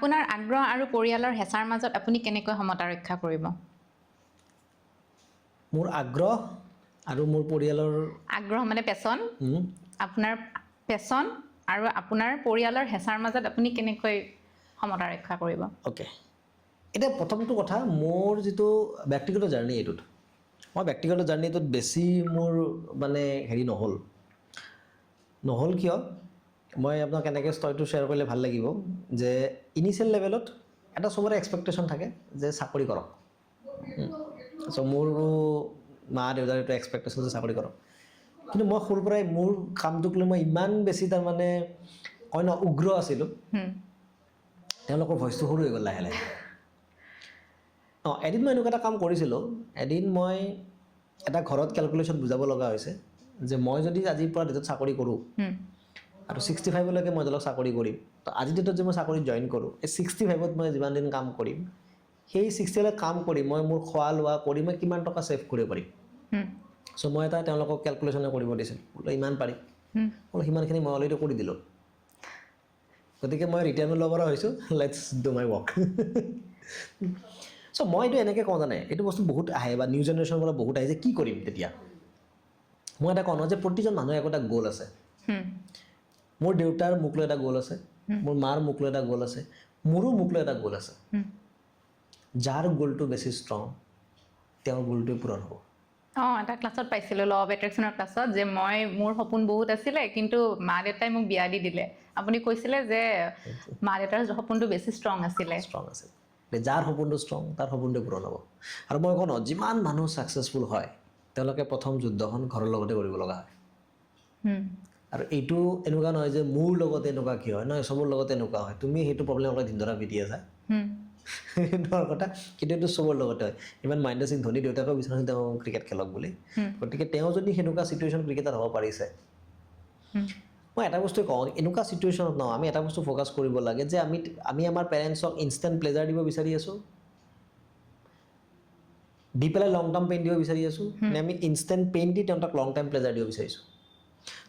আপোনাৰ আগ্ৰহ আৰু পৰিয়ালৰ হেঁচাৰ মাজত আপুনি কেনেকৈ সমতা ৰক্ষা কৰিব মোৰ আগ্ৰহ আৰু মোৰ পৰিয়ালৰ আগ্ৰহ মানে পেছন আপোনাৰ পেছন আৰু আপোনাৰ পৰিয়ালৰ হেঁচাৰ মাজত আপুনি কেনেকৈ সমতা ৰক্ষা কৰিব ওকে এটা প্ৰথমটো কথা মোৰ যেটো ব্যক্তিগত জাৰ্নি এটোত মই ব্যক্তিগত জাৰ্নিটোত বেছি মোৰ মানে হেৰি নহল কিয় মই আপোনাক এনেকৈ ষ্টৰিটো শ্বেয়াৰ কৰিলে ভাল লাগিব যে ইনিচিয়েল লেভেলত এটা সবৰে এক্সপেক্টেশন থাকে যে চাকৰি কৰক সো মোৰো মা দেউতাৰ এটা এক্সপেক্টেশন যে চাকৰি কৰক কিন্তু মই সৰুৰ পৰাই মোৰ কামটোক লৈ মই ইমান বেছি তাৰ মানে কয় ন উগ্ৰ আছিলোঁ তেওঁলোকৰ ভইচটো সৰু হৈ গ'ল লাহে লাহে এদিন মই এনেকুৱা এটা কাম কৰিছিলোঁ এদিন মই এটা ঘৰত কেলকুলেশ্যন বুজাব লগা হৈছে যে মই যদি আজিৰ পৰা ডেটত চাকৰি কৰোঁ আৰু 65 লৈকে মই ধৰক চাকৰি কৰিম তো আজি ডেটত যে মই চাকৰি জইন কৰোঁ এই 65ত মই যিমান দিন কাম কৰিম সেই 60 লৈ কাম কৰি মই মোৰ খোৱা লোৱা কৰি মই কিমান টকা সেভ কৰিব পাৰিম সো মই এটা তেওঁলোকক কেলকুলেশ্যন কৰিব দিছিল বোলে ইমান পাৰিম বোলে সিমানখিনি মই অলৰেডি কৰি দিলোঁ গতিকে মই ৰিটাৰ্ণো ল'ব হৈছোঁ let's do my work so মই এইটো এনেকৈ কওঁ জানে এইটো বস্তু বহুত আহে বা নিউ জেনেৰেশ্যনৰ পৰা বহুত আহে যে কি কৰিম তেতিয়া মই এটা কওঁ যে প্ৰতিজন মানুহৰ একোটা গ'ল আছে মোৰ দেউতাৰ মোক লৈ এটা গ'ল আছে মোৰ মাৰ মোক লৈ এটা গ'ল আছে মোৰো মোক লৈ এটা গ'ল আছে যাৰ গ'লটো বেছি ষ্ট্ৰং তেওঁৰ গ'লটো পূৰণ হ'ব এটা ক্লাছত পাইছিলোঁ ল অফ এট্ৰেকশ্যনৰ ক্লাছত যে মই মোৰ সপোন বহুত আছিলে কিন্তু মা দেউতাই মোক বিয়া দি দিলে আপুনি কৈছিলে যে মা দেউতাৰ সপোনটো বেছি ষ্ট্ৰং আছিলে যাৰ সপোনটো ষ্ট্ৰং তাৰ সপোনটো পূৰণ হ'ব আৰু মই কওঁ যিমান মানুহ ছাকচেছফুল হয় তেওঁলোকে প্ৰথম যুদ্ধখন ঘৰৰ লগতে কৰিব লগা হয় আৰু এইটো এনেকুৱা নহয় যে মোৰ লগতে এনেকুৱা কি হয় নহয় চবৰ লগতে এনেকুৱা হয় তুমি সেইটো প্ৰব্লেম অলপ ধিনধৰা পিটি আছা ধৰ কথা কিন্তু এইটো চবৰ লগতে হয় ইমান মহেন্দ্ৰ সিং ধোনী দেউতাকৰ বিচাৰিছিল তেওঁ ক্ৰিকেট খেলক বুলি গতিকে তেওঁ যদি সেনেকুৱা চিটুৱেশ্যন ক্ৰিকেটাৰ হ'ব পাৰিছে মই এটা বস্তু কওঁ এনেকুৱা চিটুৱেশ্যনত ন আমি এটা বস্তু ফ'কাছ কৰিব লাগে যে আমি আমাৰ পেৰেণ্টছক ইনষ্টেণ্ট প্লেজাৰ দিব বিচাৰি আছোঁ দি পেলাই লং টাৰ্ম পেইন দিব বিচাৰি আছোঁ নে আমি ইনষ্টেণ্ট পেইন দি তেওঁক লং টাইম প্লেজাৰ দিব বিচাৰিছোঁ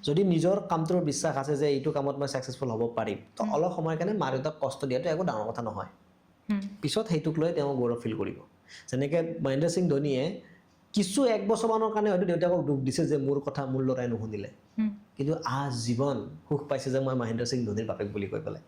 যদি নিজৰ কামটোৰ বিশ্বাস আছে যে এইটো কামত মই ছাকচেছফুল হ'ব পাৰিম তো অলপ সময়ৰ কাৰণে মা দেউতাক কষ্ট দিয়াটো একো ডাঙৰ কথা নহয় পিছত সেইটোক লৈ তেওঁ গৌৰৱ ফিল কৰিব যেনেকৈ মহেন্দ্ৰ সিং ধোনীয়ে কিছু এক বছৰমানৰ কাৰণে হয়তো দেউতাকক দুখ দিছে যে মোৰ কথা মোৰ ল'ৰাই নুশুনিলে কিন্তু আজীৱন সুখ পাইছে যে মই মহেন্দ্ৰ সিং ধোনীৰ বাপেক বুলি কৈ পেলাই